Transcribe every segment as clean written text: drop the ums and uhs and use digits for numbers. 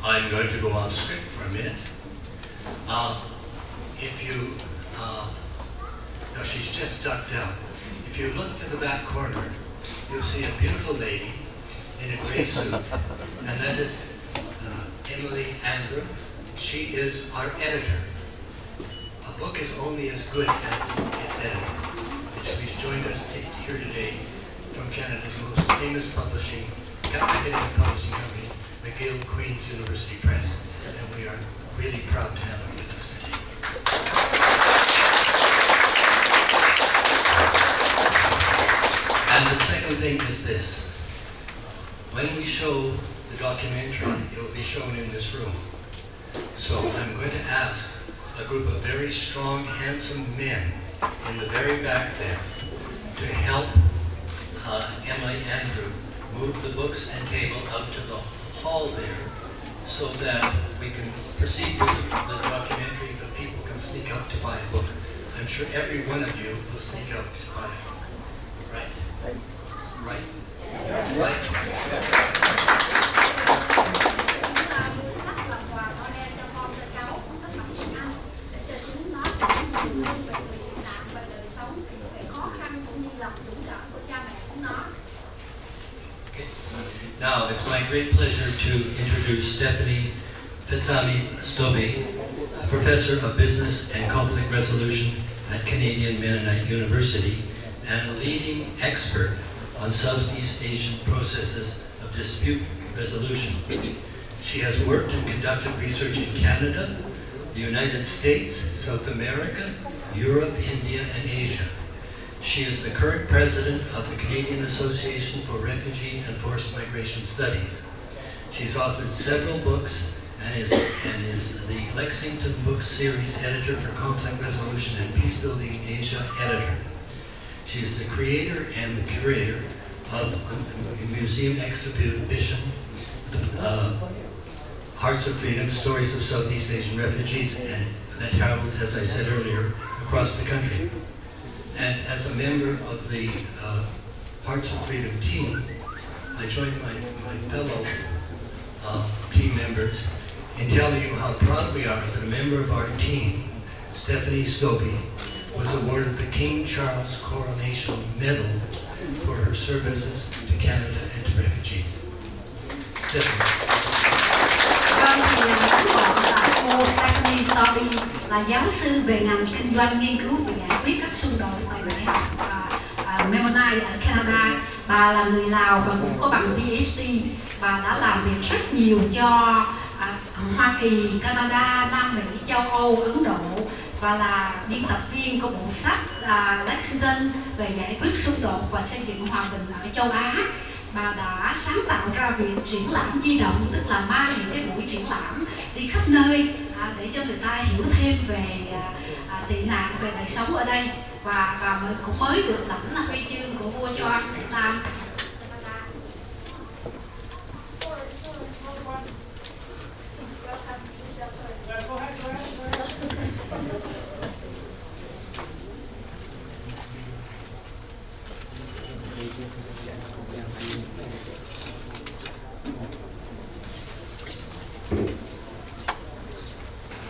I'm going to go off script for a minute. No, she's just ducked out. If you look to the back corner, you'll see a beautiful lady in a gray suit, and that is Emily Andrew. She is our editor. A book is only as good as its editor. And she's joined us here today from Canada's most famous publishing company, McGill Queen's University Press, and we are really proud to have her with us today. And the second thing is this. When we show the documentary, it will be shown in this room. So I'm going to ask a group of very strong, handsome men in the very back there to help Emily Andrew move the books and table out to the hall there so that we can proceed with the documentary, but people can sneak out to buy a book. I'm sure every one of you will sneak out to buy a book. Right? Right? Right? Now, it's my great pleasure to introduce Stephanie Stobbe, a professor of business and conflict resolution at Canadian Mennonite University and a leading expert on Southeast Asian processes of dispute resolution. She has worked and conducted research in Canada, the United States, South America, Europe, India, and Asia. She is the current president of the Canadian Association for Refugee and Forced Migration Studies. She's authored several books and is the Lexington Books Series editor for Conflict Resolution and Peacebuilding in Asia editor. She is the creator and the curator of the museum exhibition, Hearts of Freedom, Stories of Southeast Asian Refugees, and that traveled, as I said earlier, across the country. And as a member of the Hearts of Freedom team, I joined my fellow team members in telling you how proud we are that a member of our team, Stephanie Stobbe, was awarded the King Charles Coronation Medal for her services to Canada and to refugees. Stephanie. Vâng, thì ngắn gọn là cô Stephanie Stobbe là giáo sư về ngành kinh doanh nghiên cứu và giải quyết các xung đột tại Đại học Mennonite ở Canada. Bà là người Lào và cũng có bằng PhD. Bà đã làm việc rất nhiều cho Hoa Kỳ, Canada, Nam Mỹ, châu Âu, Ấn Độ và là biên tập viên của bộ sách Lexington về giải quyết xung đột và xây dựng hòa bình ở châu Á. Bà đã sáng tạo ra việc triển lãm di động, tức là mang những cái buổi triển lãm đi khắp nơi để cho người ta hiểu thêm về tị nạn, về đời sống ở đây. Và bà cũng mới được lãnh huy chương của vua George thứ 8.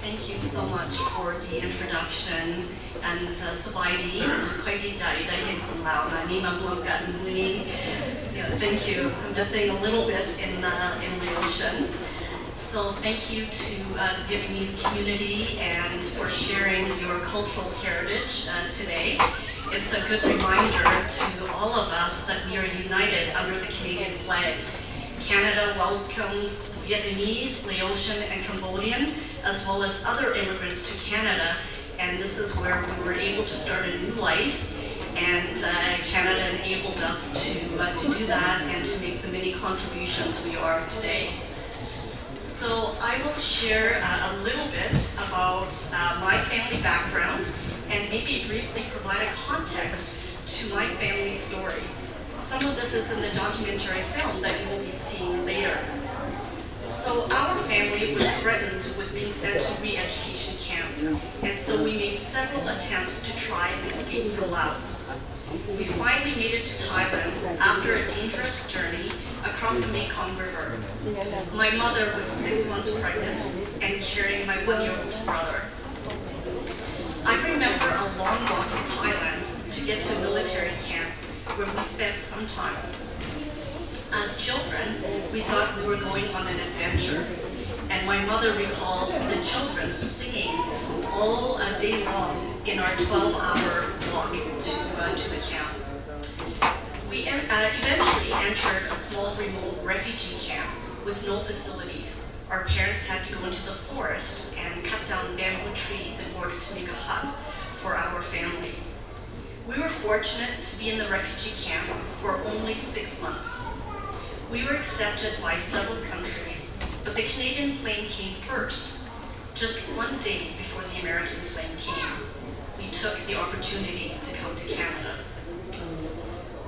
Thank you so much for the introduction and Sabaidi, thank you. I'm just saying a little bit in Laotian. So thank you to the Vietnamese community and for sharing your cultural heritage today. It's a good reminder to all of us that we are united under the Canadian flag. Canada welcomed Vietnamese, Laotian, and Cambodian, as well as other immigrants to Canada, and this is where we were able to start a new life, and Canada enabled us to do that and to make the many contributions we are today. So I will share a little bit about my family background and maybe briefly provide a context to my family story. Some of this is in the documentary film that you will be seeing later. So our family was threatened with being sent to re-education camp. and so we made several attempts to try and escape from Laos. We finally made it to Thailand after a dangerous journey across the Mekong River. My mother was 6 months pregnant and carrying my 1-year-old brother. I remember a long walk in Thailand to get to a military camp where we spent some time. As children, we thought we were going on an adventure, and my mother recalled the children singing all day long in our 12-hour walk to the camp. We eventually entered a small remote refugee camp with no facilities. Our parents had to go into the forest and cut down bamboo trees in order to make a hut for our family. We were fortunate to be in the refugee camp for only 6 months. We were accepted by several countries, but the Canadian plane came first. Just 1 day before the American plane came, we took the opportunity to come to Canada.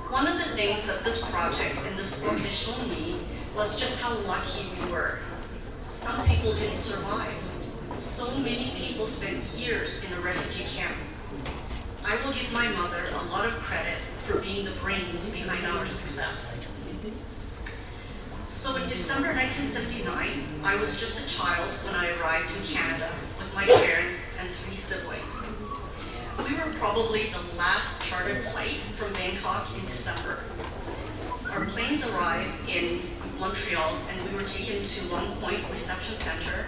One of the things that this project and this book has shown me was just how lucky we were. Some people didn't survive. So many people spent years in a refugee camp. I will give my mother a lot of credit for being the brains behind our success. So in December 1979, I was just a child when I arrived in Canada with my parents and 3 siblings. We were probably the last chartered flight from Bangkok in December. Our planes arrived in Montreal and we were taken to Long Point Reception Center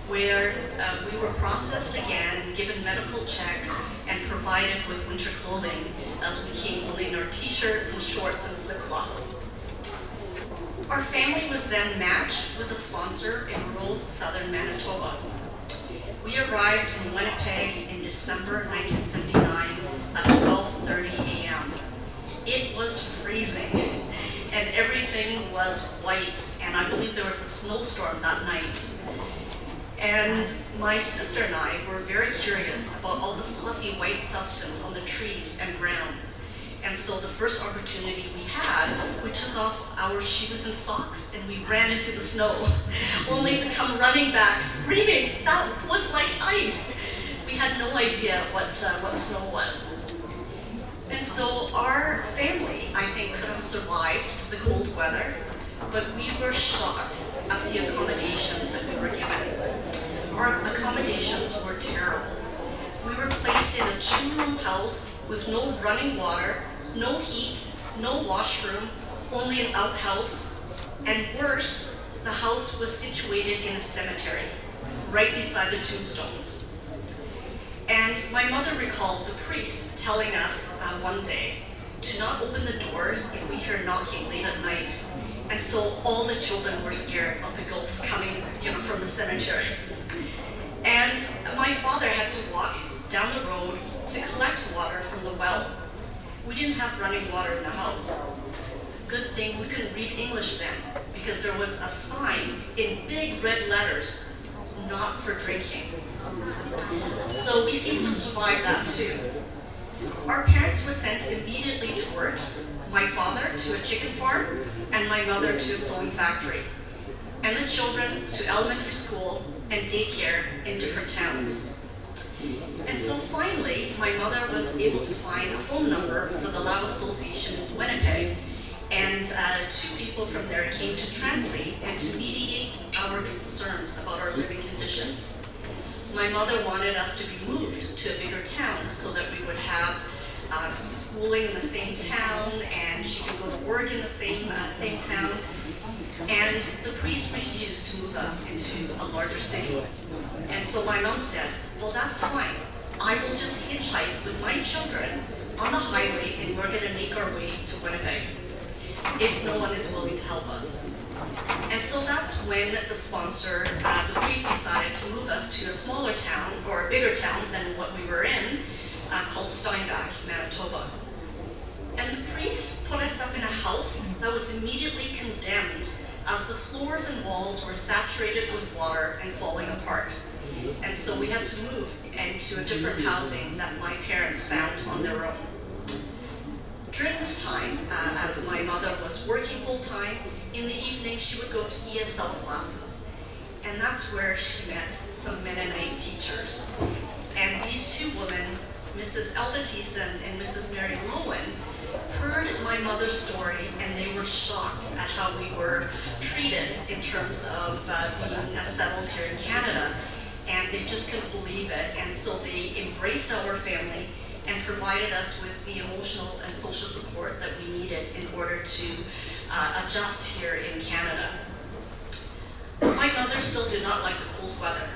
where we were processed again, given medical checks, and provided with winter clothing as we came only in our t-shirts and shorts and flip-flops. Our family was then matched with a sponsor in rural southern Manitoba. We arrived in Winnipeg in December 1979 at 12:30 a.m. It was freezing and everything was white, and I believe there was a snowstorm that night. And my sister and I were very curious about all the fluffy white substance on the trees and grounds. And so the first opportunity we had, we took off our shoes and socks and we ran into the snow, only to come running back screaming, that was like ice. We had no idea what snow was. And so our family, I think, could have survived the cold weather, but we were shocked at the accommodations that we were given. Our accommodations were terrible. We were placed in a 2-room house with no running water, no heat, no washroom, only an outhouse, and worse, the house was situated in a cemetery, right beside the tombstones. And my mother recalled the priest telling us one day to not open the doors if we hear knocking late at night. And so all the children were scared of the ghosts coming, from the cemetery. And my father had to walk down the road to collect water from the well. We didn't have running water in the house. Good thing we couldn't read English then, because there was a sign in big red letters, not for drinking. So we seemed to survive that too. Our parents were sent immediately to work, my father to a chicken farm, and my mother to a sewing factory, and the children to elementary school and daycare in different towns. And so finally, my mother was able to find a phone number for the Lao Association in Winnipeg, and 2 people from there came to translate and to mediate our concerns about our living conditions. My mother wanted us to be moved to a bigger town so that we would have schooling in the same town, and she could go to work in the same town. And the priest refused to move us into a larger city. And so my mom said, well, that's fine. I will just hitchhike with my children on the highway and we're gonna make our way to Winnipeg if no one is willing to help us. And so that's when the sponsor, the priest, decided to move us to a smaller town, or a bigger town than what we were in, called Steinbach, Manitoba. And the priest put us up in a house that was immediately condemned as the floors and walls were saturated with water and falling apart. And so we had to move into a different housing that my parents found on their own. During this time, as my mother was working full-time, in the evening she would go to ESL classes. and that's where she met some Mennonite teachers. And these two women, Mrs. Elda Thiessen and Mrs. Mary Lowen, heard my mother's story, and they were shocked at how we were treated in terms of being settled here in Canada. And they just couldn't believe it. And so they embraced our family and provided us with the emotional and social support that we needed in order to adjust here in Canada. My mother still did not like the cold weather.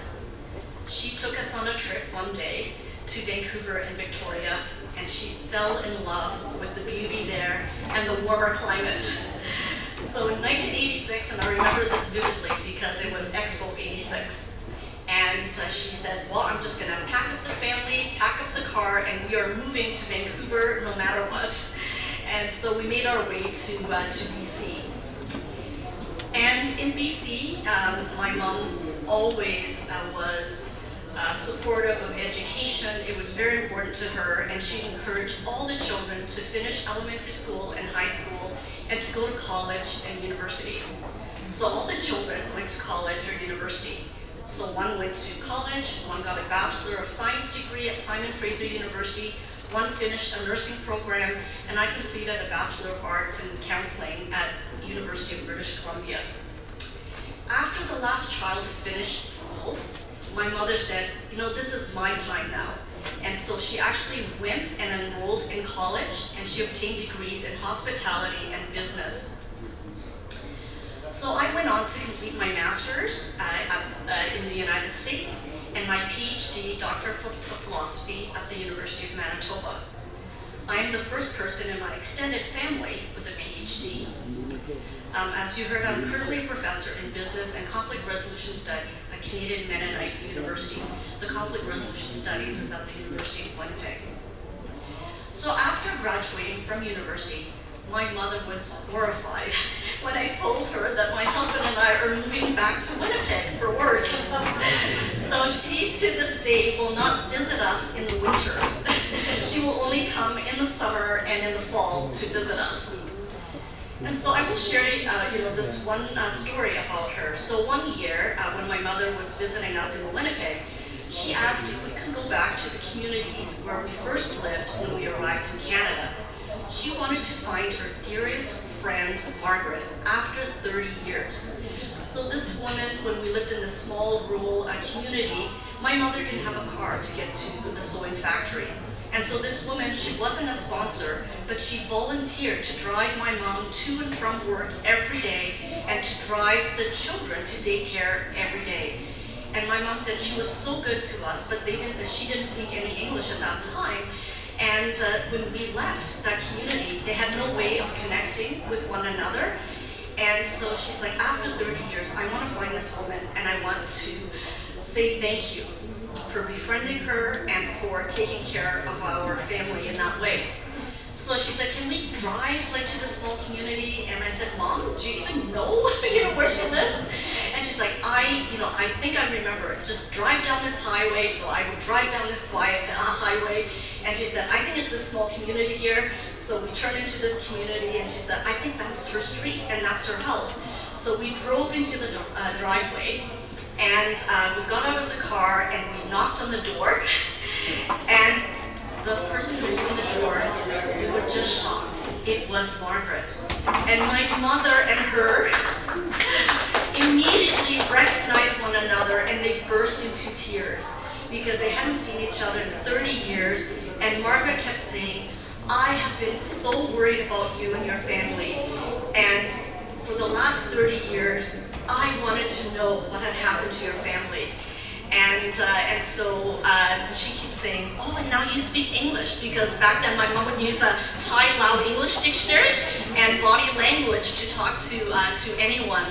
She took us on a trip one day to Vancouver and Victoria, and she fell in love with the beauty there and the warmer climate. So in 1986, and I remember this vividly because it was Expo 86, and she said, well, I'm just gonna pack up the family, pack up the car, and we are moving to Vancouver no matter what. And so we made our way to BC. And in BC, my mom always was supportive of education. It was very important to her, and she encouraged all the children to finish elementary school and high school and to go to college and university. So all the children went to college or university. So one went to college, one got a Bachelor of Science degree at Simon Fraser University, one finished a nursing program, and I completed a Bachelor of Arts in Counseling at University of British Columbia. After the last child finished school, my mother said, you know, this is my time now. And so she actually went and enrolled in college, and she obtained degrees in hospitality and business. So I went on to complete my master's in the United States and my PhD, Doctor of Philosophy at the University of Manitoba. I am the first person in my extended family with a PhD. As you heard, I'm currently a professor in Business and Conflict Resolution Studies at Canadian Mennonite University. The Conflict Resolution Studies is at the University of Winnipeg. So after graduating from university, my mother was horrified when I told her that my husband and I are moving back to Winnipeg for work. So she, to this day, will not visit us in the winters. She will only come in the summer and in the fall to visit us. And so I will share this one story about her. So one year, when my mother was visiting us in Winnipeg, she asked if we could go back to the communities where we first lived when we arrived in Canada. She wanted to find her dearest friend, Margaret, after 30 years. So this woman, when we lived in this small rural community, my mother didn't have a car to get to the sewing factory. And so this woman, she wasn't a sponsor, but she volunteered to drive my mom to and from work every day and to drive the children to daycare every day. And my mom said she was so good to us, but she didn't speak any English at that time. And when we left that community, they had no way of connecting with one another. And so she's like, after 30 years, I want to find this woman and I want to say thank you for befriending her and for taking care of our family in that way. So she said, can we drive to the small community? And I said, Mom, do you even know, where she lives? And she's like, I think I remember it. Just drive down this highway. So I would drive down this highway. And she said, I think it's a small community here. So we turned into this community, and she said, I think that's her street and that's her house. So we drove into the driveway, and we got out of the car and we knocked on the door. And the person who opened the door, we were just shocked. It was Margaret. And my mother and her immediately recognized one another, and they burst into tears because they hadn't seen each other in 30 years. And Margaret kept saying, I have been so worried about you and your family. And for the last 30 years, I wanted to know what had happened to your family. And so she keeps saying, oh, and now you speak English, because back then my mom would use a Thai Lao English dictionary and body language to talk to anyone.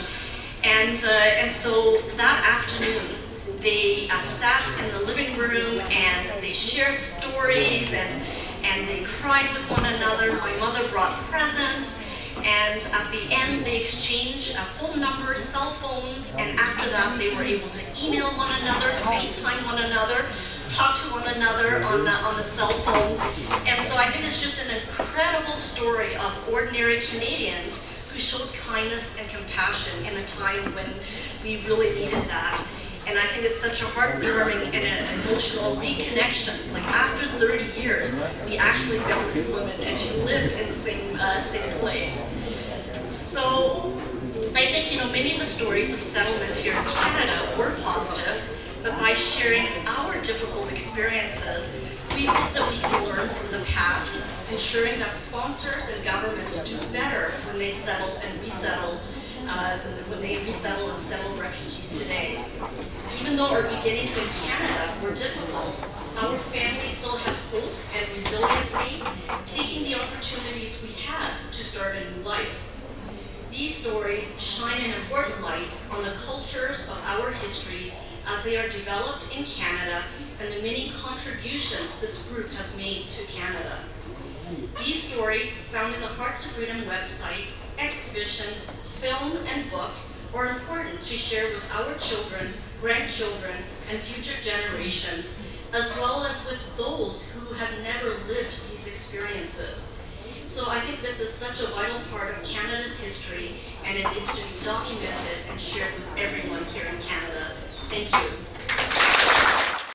And so that afternoon, they sat in the living room and they shared stories and they cried with one another. My mother brought presents. And at the end, they exchanged phone numbers, cell phones, and after that, they were able to email one another, FaceTime one another, talk to one another on the cell phone. And so I think it's just an incredible story of ordinary Canadians who who showed kindness and compassion in a time when we really needed that. And I think it's such a heartwarming and an emotional reconnection. Like after 30 years, we actually found this woman and she lived in the same place. So I think, many of the stories of settlement here in Canada were positive, but by sharing our difficult experiences, we hope that we can learn from the past, ensuring that sponsors and governments do better when they settle and resettle and settle refugees today. Even though our beginnings in Canada were difficult, our families still had hope and resiliency, taking the opportunities we had to start a new life. These stories shine an important light on the cultures of our histories as they are developed in Canada and the many contributions this group has made to Canada. These stories, found in the Hearts of Freedom website, exhibition, film, and book, are important to share with our children, grandchildren, and future generations, as well as with those who have never lived these experiences. So I think this is such a vital part of Canada's history, and it needs to be documented and shared with everyone here in Canada. Thank you.